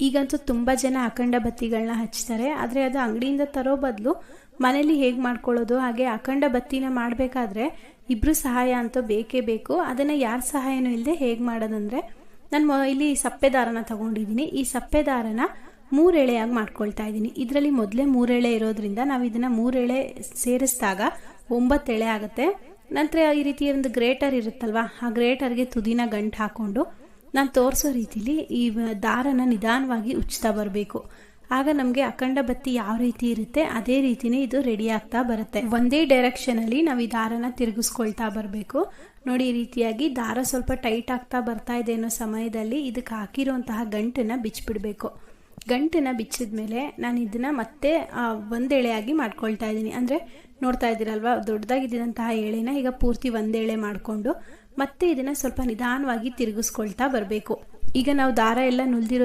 ಈಗಂತೂ ತುಂಬ ಜನ ಅಖಂಡ ಬತ್ತಿಗಳನ್ನ ಹಚ್ತಾರೆ, ಆದರೆ ಅದು ಅಂಗಡಿಯಿಂದ ತರೋ ಬದಲು ಮನೇಲಿ ಹೇಗೆ ಮಾಡ್ಕೊಳ್ಳೋದು, ಹಾಗೆ ಅಖಂಡ ಬತ್ತಿನ ಮಾಡಬೇಕಾದ್ರೆ ಇಬ್ಬರು ಸಹಾಯ ಅಂತೂ ಬೇಕೇ ಬೇಕು. ಅದನ್ನು ಯಾರ ಸಹಾಯನೂ ಇಲ್ಲದೆ ಹೇಗೆ ಮಾಡೋದಂದರೆ, ನಾನು ಇಲ್ಲಿ ಸಪ್ಪೆ ದಾರನ ತೊಗೊಂಡಿದ್ದೀನಿ. ಈ ಸಪ್ಪೆ ದಾರನ 3 ಎಳೆಯಾಗಿ ಮಾಡ್ಕೊಳ್ತಾ ಇದ್ದೀನಿ. ಇದರಲ್ಲಿ ಮೊದಲೇ 3 ಎಳೆ ಇರೋದ್ರಿಂದ ನಾವು ಇದನ್ನು 3 ಎಳೆ ಸೇರಿಸಿದಾಗ 9 ಎಳೆ ಆಗುತ್ತೆ. ನಂತರ ಈ ರೀತಿ ಒಂದು ಗ್ರೇಟರ್ ಇರುತ್ತಲ್ವ, ಆ ಗ್ರೇಟರ್ಗೆ ತುದಿನ ಗಂಟು ಹಾಕ್ಕೊಂಡು ನಾನು ತೋರಿಸೋ ರೀತಿಲಿ ಈ ದಾರನ ನಿಧಾನವಾಗಿ ಉಚ್ತಾ ಬರಬೇಕು. ಆಗ ನಮಗೆ ಅಖಂಡ ಬತ್ತಿ ಯಾವ ರೀತಿ ಇರುತ್ತೆ ಅದೇ ರೀತಿನೇ ಇದು ರೆಡಿ ಆಗ್ತಾ ಬರುತ್ತೆ. ಒಂದೇ ಡೈರೆಕ್ಷನಲ್ಲಿ ನಾವು ಈ ದಾರನ ತಿರುಗಿಸ್ಕೊಳ್ತಾ ಬರಬೇಕು. ನೋಡಿ, ಈ ರೀತಿಯಾಗಿ ದಾರ ಸ್ವಲ್ಪ ಟೈಟ್ ಆಗ್ತಾ ಬರ್ತಾ ಇದೆ ಅನ್ನೋ ಸಮಯದಲ್ಲಿ ಇದಕ್ಕೆ ಹಾಕಿರುವಂತಹ ಗಂಟನ್ನು ಬಿಚ್ಚಿಬಿಡಬೇಕು. ಗಂಟನ್ನು ಬಿಚ್ಚಿದ ಮೇಲೆ ನಾನು ಇದನ್ನು ಮತ್ತೆ 1 ಎಳೆಯಾಗಿ ಮಾಡ್ಕೊಳ್ತಾ ಇದ್ದೀನಿ. ಅಂದರೆ ನೋಡ್ತಾ ಇದ್ದೀರಲ್ವ, ದೊಡ್ಡದಾಗಿದ್ದಂತಹ ಎಳೆನ ಈಗ ಪೂರ್ತಿ 1 ಎಳೆ ಮಾಡಿಕೊಂಡು ಮತ್ತೆ ಇದನ್ನು ಸ್ವಲ್ಪ ನಿಧಾನವಾಗಿ ತಿರುಗಿಸ್ಕೊಳ್ತಾ ಬರಬೇಕು. ಈಗ ನಾವು ದಾರ ಎಲ್ಲ ನುಲ್ದಿರೋದು